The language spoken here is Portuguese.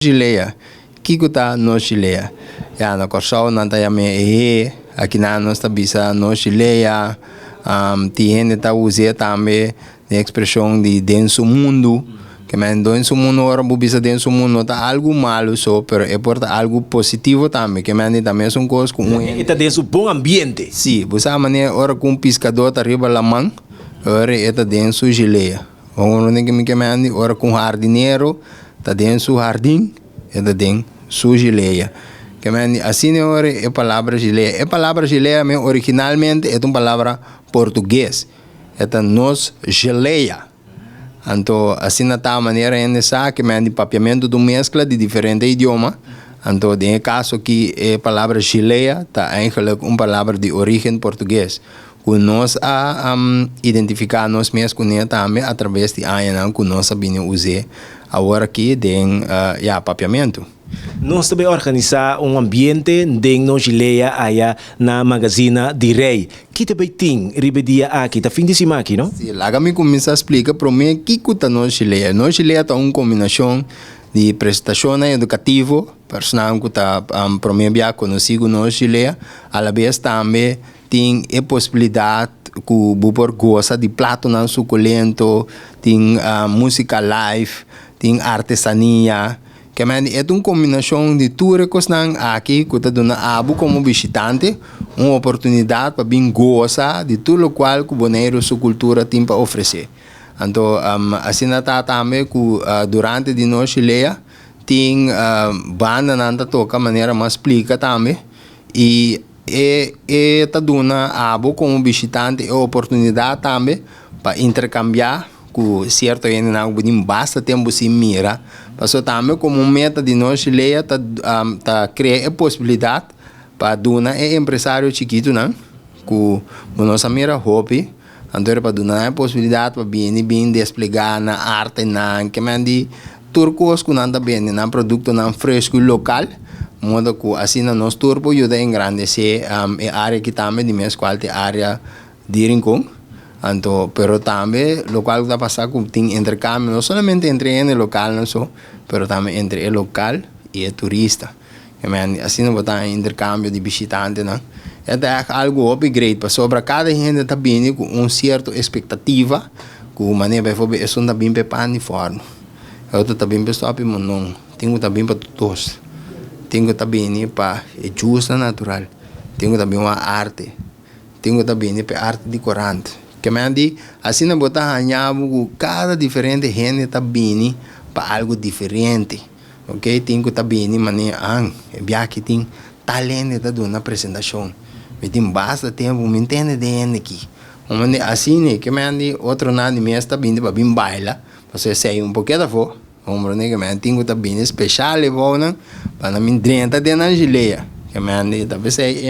Gileia, kikuta no gileia. Ya na korsau nanta ya me aqui na nossa bisa no gileia. Tiene ta use também a expressão de denso mundo. Que men denso mundo ora bisa denso mundo tá algo malo só, pero é porta algo positivo também. Que men também é coisa com Está denso bom ambiente. Sim, você maneira ora com pescador tá riba la mão, ora é ta denso gileia. Ora nem que men ora com jardineiro tá dentro do jardim e tá dentro da gileia. Que assim é a palavra gileia. A palavra gileia originalmente é uma palavra português. É nos geleia. Então, assim na tal maneira ainda sabe que o papiamento do mescla de diferentes idiomas. Então, no caso aqui, a palavra gileia está eigenlijk uma palavra de origem português. Que nós identificar nós mesmos com ela também através de anos que nós sabemos usar agora aqui tem papiamento. Nós também organizar ambiente dentro da gileia aí na magazina de Rei. Que também tem ribedia aqui, tá fim de semana aqui, não? Sim, lá me começa a explicar para mim que custa nossa gileia. Nossa gileia é uma combinação de prestação educativa, personal que está para mim bem conhecido nossa gileia, à vez também tem a possibilidade que o bubor gosta de prato não suculento, tem música live, tem artesania, que é uma combinação de tudo que estão aqui, que está dando a como visitante uma oportunidade para bem gostar de tudo o qual que o boneiro sua cultura tem para oferecer. Então, assim está também que durante a nossa gileia tem banda que toca de maneira mais explica também e está dando a como visitante a oportunidade também para intercambiar com certo ainda não basta tempo se mira, mas também como meta de nossa gileia tá criar a possibilidade para dar a empresário chiquito não que nossa mira hobby. Então, para dar a possibilidade para bem desplegar na arte, na que mandi turcos que não bem, na produto não fresco local, modo que assim nós turbo ajuda a engrandecer a área que também de mais qualidade área de rincão. Então, pero também local que está passando com tem intercâmbio não somente entre o local não só, pero também entre o local e o turista. Assim não botar intercâmbio de visitante não. É algo upgrade para sobre cada gente está bem com certa expectativa que o maneira vai fazer isso também para uniforme. Eu estou também para stop mas não tenho também para todos. Tenho também para justa natural. Tenho também uma arte. Tenho também para arte decorante. Que me assim não botar hanhabo cada diferente gente está bem para algo diferente. Ok? Tenho também maneira é que tem talento da dona apresentação. Tem bastante tempo, me entende de aqui. Assim, que me outro nada me está bem para bem baila, você sei um pouquinho da fo, que me tenho também especial para não me drenta de na gileia, que me talvez sei